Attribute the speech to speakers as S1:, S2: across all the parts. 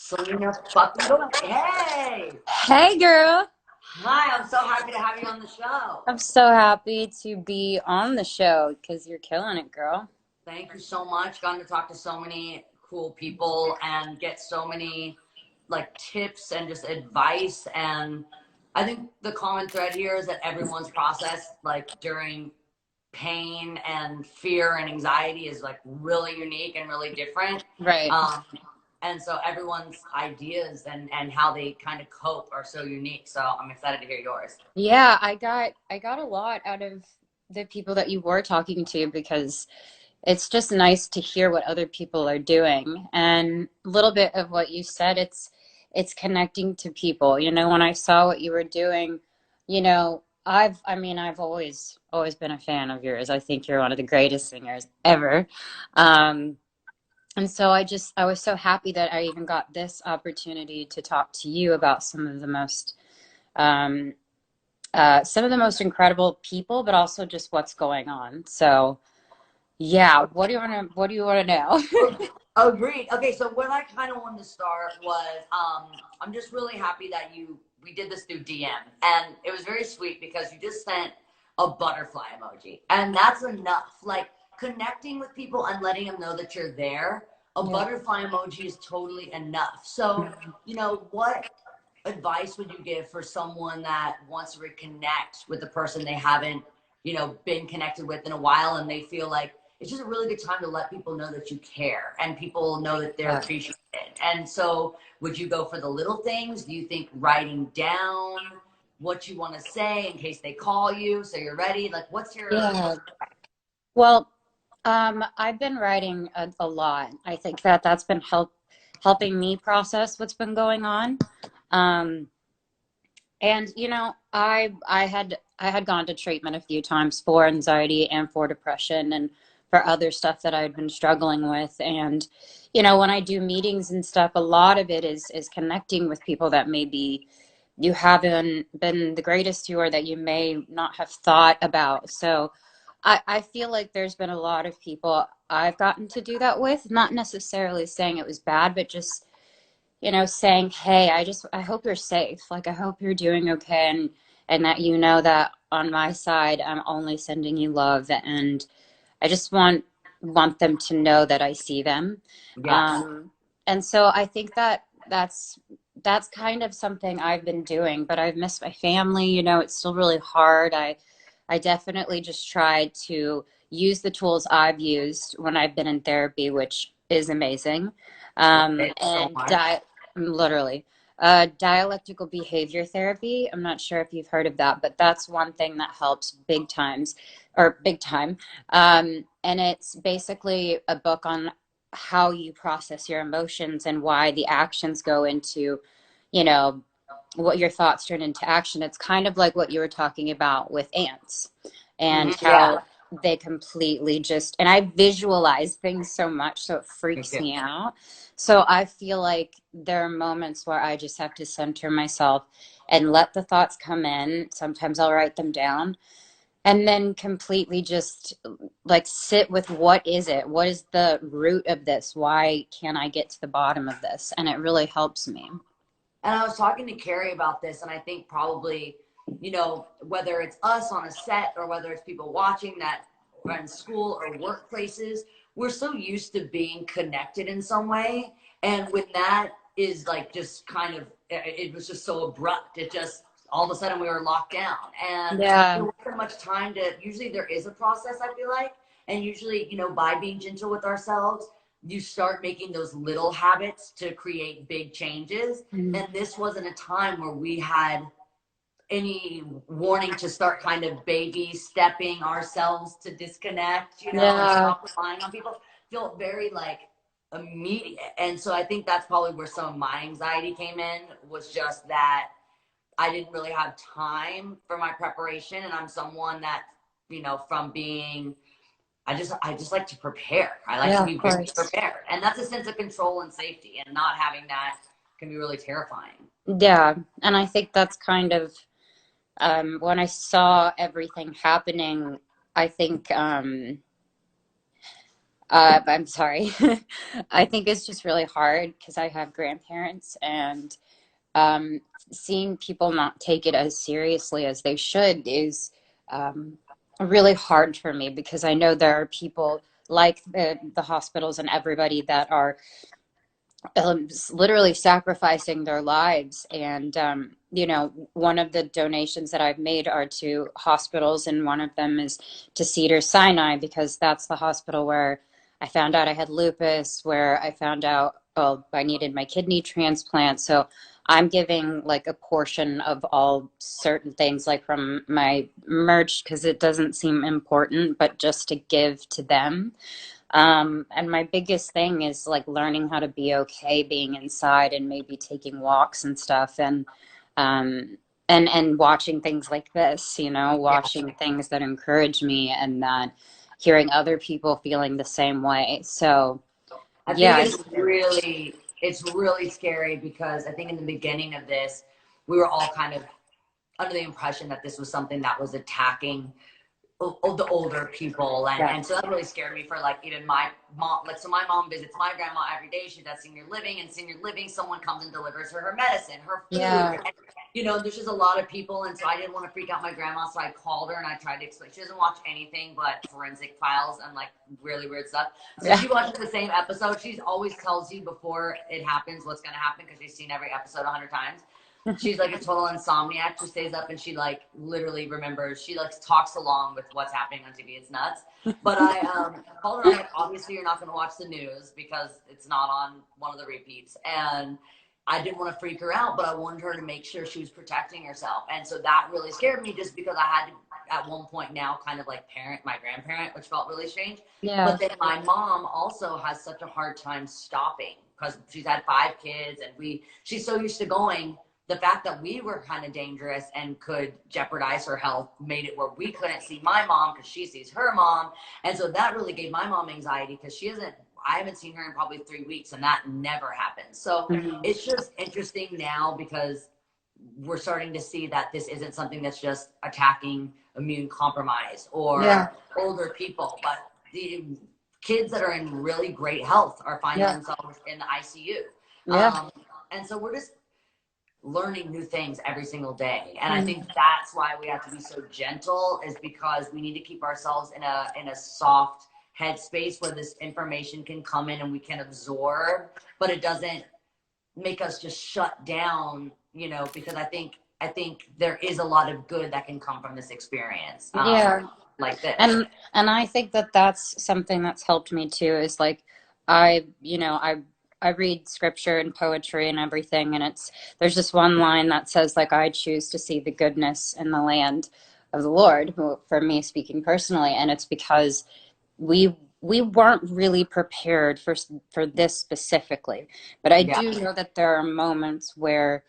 S1: Selena fucking Gomez. Hey!
S2: Hey girl,
S1: Hi, I'm so happy to have you on the show.
S2: I'm so happy to be on the show because you're killing it, girl.
S1: Thank you so much. Gotten to talk to so many cool people and get so many like tips and just advice. And I think the common thread here is that everyone's process, like during pain and fear and anxiety, is like really unique and really different.
S2: Right.
S1: Um, and so everyone's ideas and how they kind of cope are so unique. So I'm excited to hear yours.
S2: Yeah, I got a lot out of the people that you were talking to because it's just nice to hear what other people are doing. And a little bit of what you said, it's connecting to people. When I saw what you were doing, I've always been a fan of yours. I think you're one of the greatest singers ever. Um, And so I was so happy that I even got this opportunity to talk to you about um, some of the most incredible people, but also just what's going on. So yeah, what do you want to know?
S1: Agreed. Okay, so what I kind of wanted to start was I'm just really happy that we did this through DM, and it was very sweet because you just sent a butterfly emoji, and that's enough. Like connecting with people and letting them know that you're there. A
S2: Yeah.
S1: butterfly emoji is totally enough. So, what advice would you give for someone that wants to reconnect with the person they haven't, been connected with in a while, and they feel like it's just a really good time to let people know that you care and people know that they're
S2: Yeah.
S1: appreciated. And so, would you go for the little things? Do you think writing down what you want to say in case they call you so you're ready? Like,
S2: Yeah. Well, I've been writing a lot. I think that that's been helping me process what's been going on. Um, And I had gone to treatment a few times for anxiety and for depression and for other stuff that I'd been struggling with. And when I do meetings and stuff, a lot of it is connecting with people that maybe you haven't been the greatest to or that you may not have thought about. So I feel like there's been a lot of people I've gotten to do that with, not necessarily saying it was bad, but just saying, hey, I hope you're safe. Like, I hope you're doing okay. And that, that on my side, I'm only sending you love. And I just want them to know that I see them.
S1: Yes.
S2: And so I think that that's kind of something I've been doing, but I've missed my family. It's still really hard. I definitely just tried to use the tools I've used when I've been in therapy, which is amazing.
S1: Thank you so
S2: And
S1: much.
S2: literally, dialectical behavior therapy. I'm not sure if you've heard of that, but that's one thing that helps big time. And it's basically a book on how you process your emotions and why the actions go into, you know, what your thoughts turn into action. It's kind of like what you were talking about with ants and
S1: Yeah.
S2: how they completely just, and I visualize things so much, so it
S1: Me
S2: freaks
S1: too.
S2: me out. So I feel like there are moments where I just have to center myself and let the thoughts come in. Sometimes I'll write them down and then completely just like sit with what is it? What is the root of this? Why can't I get to the bottom of this? And it really helps me.
S1: And I was talking to Carrie about this, and I think probably, whether it's us on a set or whether it's people watching that are in school or workplaces, we're so used to being connected in some way. And when that is like just kind of, it was just so abrupt. It just, all of a sudden we were locked down. And there
S2: Yeah.
S1: wasn't much time to, usually there is a process, I feel like. And usually, by being gentle with ourselves, you start making those little habits to create big changes.
S2: Mhm.
S1: And this wasn't a time where we had any warning to start kind of baby stepping ourselves to disconnect, and
S2: Yeah.
S1: stop relying on people. Felt very like immediate. And so I think that's probably where some of my anxiety came in, was just that I didn't really have time for my preparation. And I'm someone that, from being, I just like to prepare. I like to
S2: Yeah, of
S1: be very
S2: course.
S1: prepared. And that's a sense of control and safety. And not having that can be really terrifying.
S2: Yeah. And I think that's kind of when I saw everything happening, I think I'm sorry. I think it's just really hard because I have grandparents, and um, seeing people not take it as seriously as they should is um, really hard for me, because I know there are people like the hospitals and everybody that are literally sacrificing their lives. And, you know, one of the donations that I've made are to hospitals, and one of them is to Cedars-Sinai, because that's the hospital where I found out I had lupus, where I found out, well, I needed my kidney transplant. So I'm giving like a portion of all certain things, like from my merch, because it doesn't seem important, but just to give to them. And my biggest thing is like learning how to be okay being inside, and maybe taking walks and stuff, um, and watching things like this, you know,
S1: Yeah.
S2: watching things that encourage me, and that hearing other people feeling the same way. So
S1: I think
S2: yeah,
S1: it's really scary because I think in the beginning of this, we were all kind of under the impression that this was something that was attacking the older people,
S2: yeah,
S1: and so that really scared me for like even my mom. Like, so my mom visits my grandma every day. She's at senior living, and senior living someone comes and delivers her medicine, her food,
S2: yeah,
S1: and, you know, there's just a lot of people, and so I didn't want to freak out my grandma, so I called her and I tried to explain. She doesn't watch anything but forensic files and like really weird stuff, so
S2: yeah,
S1: she watches the same episode. She always tells you before it happens what's going to happen because she's seen every episode 100 times. She's like a total insomniac. She stays up and she like literally remembers. She like talks along with what's happening on TV. It's nuts. But I called her. I'm like, obviously you're not going to watch the news because it's not on one of the repeats. And I didn't want to freak her out, but I wanted her to make sure she was protecting herself. And so that really scared me, just because I had to at one point now kind of like parent my grandparent, which felt really strange.
S2: yeah,
S1: But then my mom also has such a hard time stopping because she's had 5 kids, and she's so used to going. The fact that we were kind of dangerous and could jeopardize her health made it where we couldn't see my mom because she sees her mom. And so that really gave my mom anxiety because I haven't seen her in probably 3 weeks, and that never happens. So
S2: mhm,
S1: it's just interesting now because we're starting to see that this isn't something that's just attacking immune compromise
S2: yeah,
S1: or older people, but the kids that are in really great health are finding
S2: yeah,
S1: themselves in the ICU.
S2: yeah,
S1: Um, and so we're just learning new things every single day, and I think
S2: mhm,
S1: that's why we have to be so gentle, is because we need to keep ourselves in a soft headspace where this information can come in and we can absorb, but it doesn't make us just shut down, you know, because I think there is a lot of good that can come from this experience,
S2: yeah.
S1: like this.
S2: And I think that that's something that's helped me too, is like I, you know, I read scripture and poetry and everything, and there's this one line that says like, I choose to see the goodness in the land of the Lord, for me speaking personally. And it's because we weren't really prepared for this specifically. But I
S1: Yeah.
S2: do know that there are moments where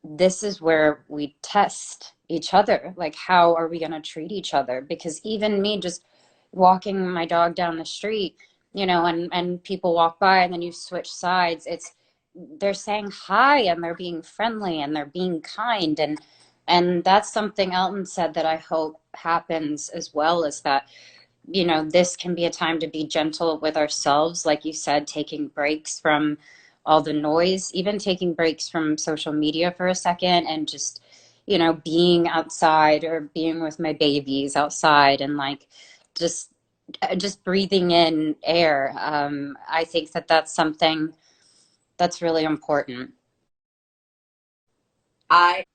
S2: this is where we test each other. Like, how are we going to treat each other? Because even me just walking my dog down the street, you know, and people walk by, and then you switch sides, they're saying hi, and they're being friendly, and they're being kind. And that's something Elton said that I hope happens as well, is that, you know, this can be a time to be gentle with ourselves, like you said, taking breaks from all the noise, even taking breaks from social media for a second, and just, you know, being outside, or being with my babies outside, and like just just breathing in air. I think that that's something that's really important.
S1: I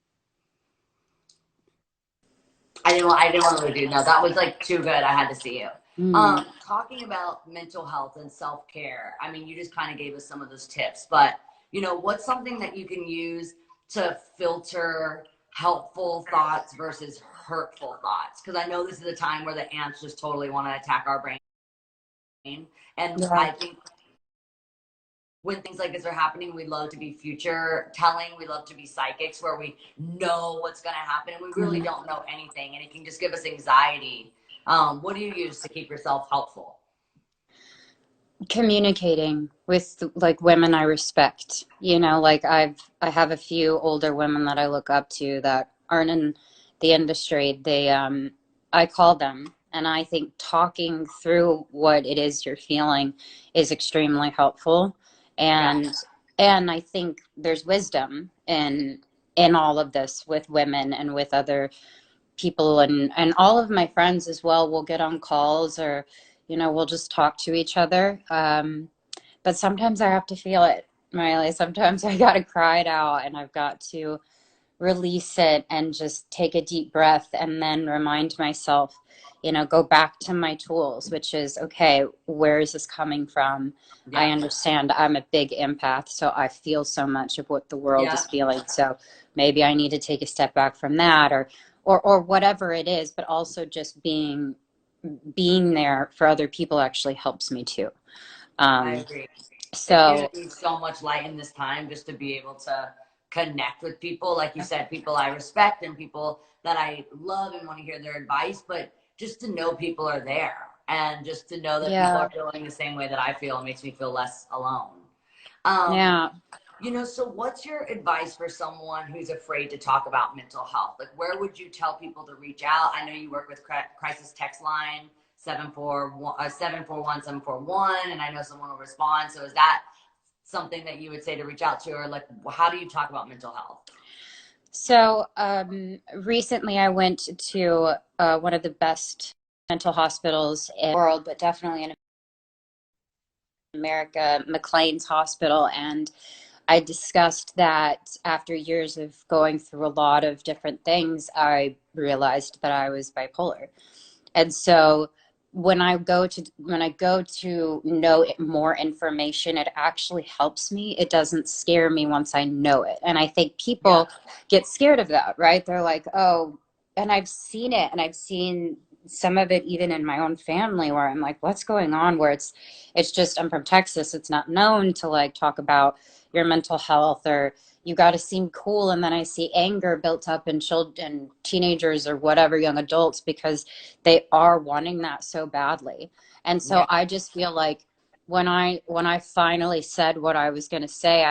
S1: I didn't want to leave you. No, that was like too good. I had to see you.
S2: Mm.
S1: Talking about mental health and self care. I mean, you just kind of gave us some of those tips, but you know, what's something that you can use to filter helpful thoughts versus hurtful thoughts? Because I know this is a time where the ants just totally want to attack our brain, and
S2: Yeah.
S1: I think when things like this are happening, we love to be future telling. We love to be psychics where we know what's going to happen, and we really
S2: Mhm.
S1: don't know anything, and it can just give us anxiety. What do you use to keep yourself helpful?
S2: Communicating with like women I respect. You know, like I have a few older women that I look up to that aren't in the industry. They I call them, And I think talking through what it is you're feeling is extremely helpful.
S1: Yeah.
S2: And I think there's wisdom in all of this with women and with other people, and all of my friends as well will get on calls, or we'll just talk to each other. But sometimes I have to feel it, Miley. Sometimes I got to cry it out, and I've got to release it and just take a deep breath and then remind myself, go back to my tools, which is, okay, where is this coming from? I
S1: Yeah.
S2: understand I'm a big empath, so I feel so much of what the world
S1: Yeah.
S2: is feeling. So maybe I need to take a step back from that, or whatever it is, but also just being there for other people actually helps me too.
S1: I
S2: Um,
S1: agree. It gives
S2: so
S1: me so much light in this time just to be able to connect with people, like you said, people I respect and people that I love and want to hear their advice, but just to know people are there and just to know that people
S2: yeah,
S1: are feeling the same way that I feel makes me feel less alone. Um,
S2: yeah.
S1: so what's your advice for someone who's afraid to talk about mental health? Like, where would you tell people to reach out? I know you work with crisis text line 741 and I know someone will respond. So is that something that you would say to reach out to, or like, how do you talk about mental health?
S2: So recently I went to one of the best mental hospitals in the world, but definitely in America, McLean's Hospital. And I discussed that after years of going through a lot of different things, I realized that I was bipolar. And so when I go to know more information, it actually helps me. It doesn't scare me once I know it. And I think
S1: Yeah.
S2: people get scared of that, right? They're like, oh, and I've seen it, and I've seen some of it even in my own family where I'm like, what's going on? Where it's just, I'm from Texas. It's not known to like talk about your mental health, or you got to seem cool. And then I see anger built up in children, teenagers, or whatever, young adults, because they are wanting that so badly. And so
S1: Yeah.
S2: I just feel like when I finally said what I was going to say,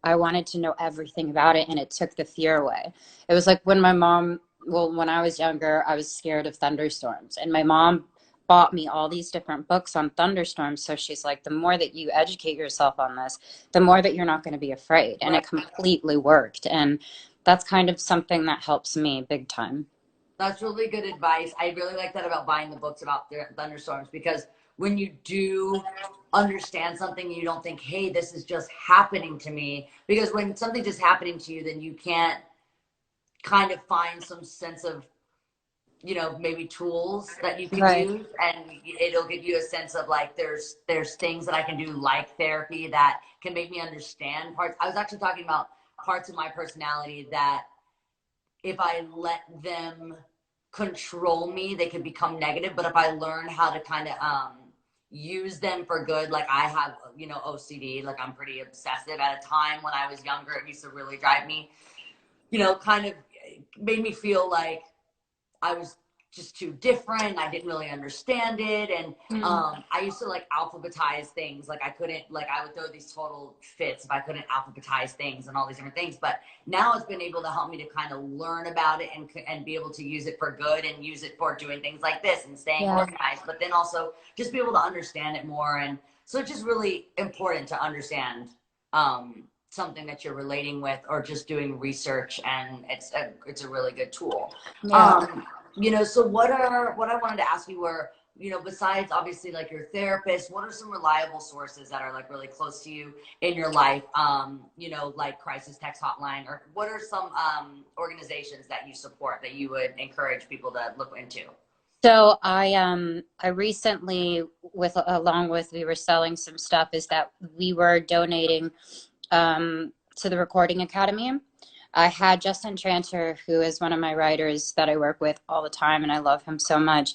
S2: I wanted to know everything about it, and it took the fear away. It was like when I was younger, I was scared of thunderstorms, and my mom bought me all these different books on thunderstorms. So she's like, the more that you educate yourself on this, the more that you're not going to be afraid. And
S1: Right.
S2: it completely worked. And that's kind of something that helps me big time.
S1: That's really good advice. I really like that about buying the books about the thunderstorms, because when you do understand something, you don't think, hey, this is just happening to me. Because when something's just happening to you, then you can't kind of find some sense of, maybe tools that you can
S2: Right.
S1: use, and it'll give you a sense of like, there's things that I can do, like therapy, that can make me understand parts. I was actually talking about parts of my personality that if I let them control me, they can become negative. But if I learn how to kind of use them for good, like I have, OCD, like I'm pretty obsessive. At a time when I was younger, it used to really drive me, kind of made me feel like I was just too different. I didn't really understand it. And
S2: Mm.
S1: I used to like alphabetize things. Like I couldn't, like I would throw these total fits if I couldn't alphabetize things and all these different things. But now it's been able to help me to kind of learn about it and be able to use it for good and use it for doing things like this and staying
S2: Yeah.
S1: organized, but then also just be able to understand it more. And so it's just really important to understand something that you're relating with or just doing research, and it's a really good tool.
S2: Yeah.
S1: um so what I wanted to ask you were, besides obviously like your therapist, what are some reliable sources that are like really close to you in your life? Like crisis text hotline, or what are some organizations that you support that you would encourage people to look into?
S2: So I recently, with along with, we were selling some stuff, is that we were donating to the Recording Academy. I had Justin Tranter, who is one of my writers that I work with all the time, and I love him so much.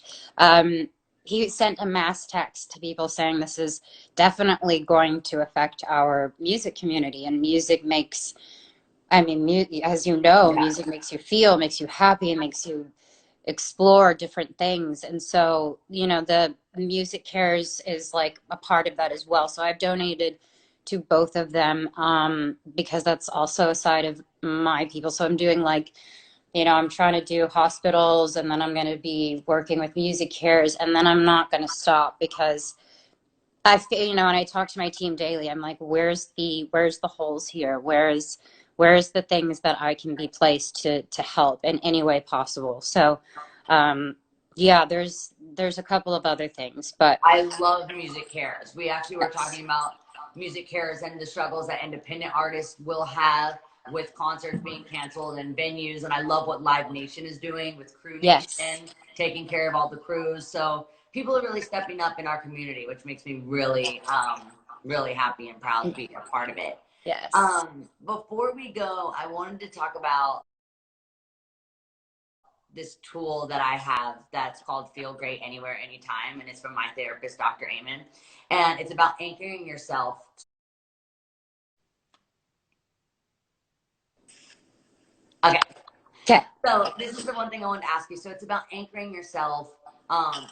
S2: He sent a mass text to people saying this is definitely going to affect our music community, and music makes, I mean, as you know,
S1: Yeah.
S2: music makes you feel, makes you happy, and makes you explore different things. And so, the Music Cares is like a part of that as well. So I've donated to both of them, because that's also a side of my people. So I'm doing like You know, I'm trying to do hospitals, and then I'm going to be working with music cares, and then I'm not going to stop because I feel, you know, and I talk to my team daily. I'm like, where's the holes here? Where's the things that I can be placed to help in any way possible? So, yeah, there's a couple of other things, but
S1: I love music cares. We actually were
S2: yes,
S1: talking about music cares and the struggles that independent artists will have with concerts being canceled and venues. And I love what Live Nation is doing with Crew
S2: yes,
S1: Nation, taking care of all the crews. So people are really stepping up in our community, which makes me really, really happy and proud to be a part of it.
S2: yes.
S1: Before we go, I wanted to talk about this tool that I have that's called Feel Great Anywhere, Anytime, and it's from my therapist, Dr. Amen. And it's about anchoring yourself. Okay.
S2: Okay.
S1: So this is the one thing I wanted to ask you. So it's about anchoring yourself.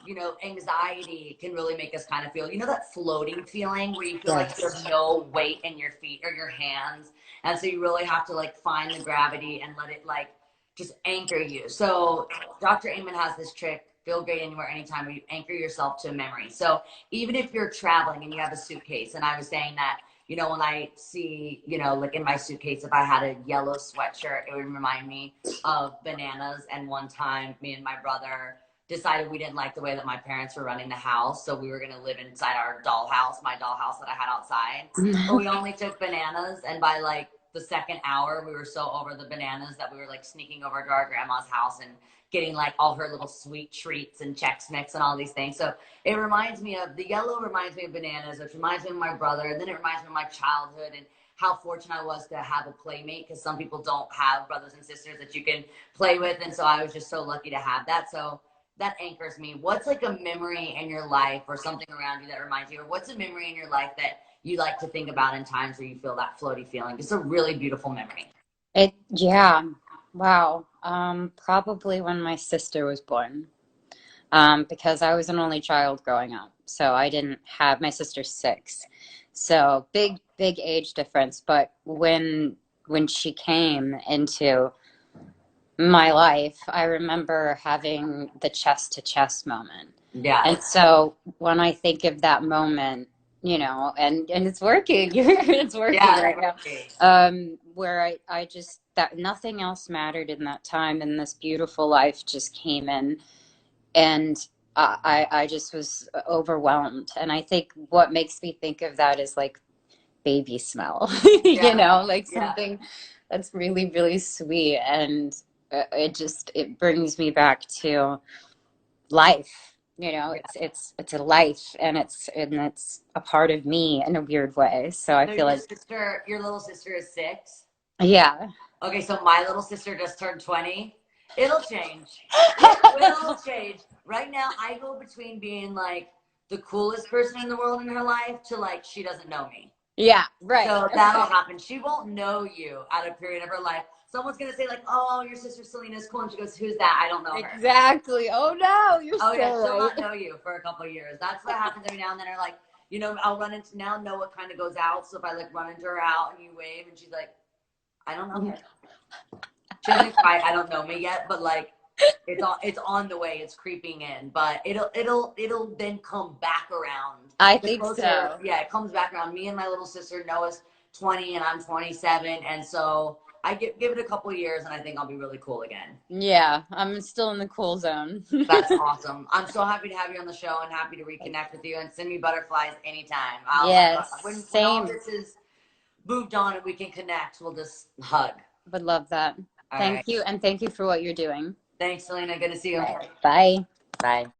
S1: You know, anxiety can really make us kind of feel, you know, that floating feeling where you feel like you have
S2: Yes.
S1: no weight in your feet or your hands. And so you really have to like find the gravity and let it like just anchor you. So Dr. Amen has this trick, Feel Great Anywhere, Anytime, where you anchor yourself to a memory. So even if you're traveling and you have a suitcase, and I was saying that, you know, when I see, you know, like in my suitcase, if I had a yellow sweatshirt, it would remind me of bananas. And one time, me and my brother decided we didn't like the way that my parents were running the house. So we were going to live inside our dollhouse, my dollhouse that I had outside. But we only took bananas. And by like the second hour, we were so over the bananas that we were like sneaking over to our grandma's house and getting like all her little sweet treats and Chex Mix and all these things. So it reminds me of the yellow, reminds me of bananas, which reminds me of my brother. And then it reminds me of my childhood and how fortunate I was to have a playmate, because some people don't have brothers and sisters that you can play with. And so I was just so lucky to have that. So that anchors me. What's like a memory in your life or something around you that reminds you, or what's a memory in your life that you like to think about in times where you feel that floaty feeling? It's a really beautiful memory.
S2: Yeah. Wow. Probably when my sister was born. Because I was an only child growing up. So I didn't have my sister's 6. So big age difference. But when she came into my life, I remember having the chest to chest moment.
S1: Yeah.
S2: And so when I think of that moment, you know, and it's working, it's working
S1: Yeah.
S2: right now, where I just, that nothing else mattered in that time, and this beautiful life just came in, and I just was overwhelmed. And I think what makes me think of that is like baby smell, you
S1: Yeah.
S2: know, like
S1: Yeah.
S2: something that's really, really sweet. And it brings me back to life. You know,
S1: Yeah.
S2: it's a life, and it's a part of me in a weird way. So I
S1: So
S2: feel like,
S1: your little sister is 6.
S2: yeah.
S1: Okay, so my little sister just turned 20. It'll change. It will change. Right now, I go between being like the coolest person in the world in her life to like she doesn't know me.
S2: Yeah, right.
S1: So that'll happen. She won't know you at a period of her life. Someone's gonna say like, "Oh, your sister Selena's cool," and she goes, "Who's that? I don't know her."
S2: Exactly. Oh no, you're
S1: Oh yeah,
S2: so
S1: she'll
S2: right.
S1: not know you for a couple of years. That's what happens every now and then. Or like, you know, I'll run into now know what kind of goes out. So if I like run into her out and you wave and she's like, "I don't know her." She doesn't quite I don't know me yet, but like it's on the way, it's creeping in, but it'll then come back around.
S2: I
S1: The
S2: think
S1: closer,
S2: so.
S1: yeah, it comes back around. Me and my little sister, Noah's 20 and I'm 27, and so I give it a couple of years and I think I'll be really cool again.
S2: Yeah, I'm still in the cool zone.
S1: That's awesome. I'm so happy to have you on the show and happy to reconnect with you, and send me butterflies anytime. I'll
S2: Yes,
S1: when all
S2: same.
S1: this is moved on and we can connect, we'll just hug.
S2: Would love that.
S1: All
S2: Thank
S1: right.
S2: you, and thank you for what you're doing.
S1: Thanks, Selena. Good to see
S2: All
S1: you.
S2: right. Bye.
S1: Bye.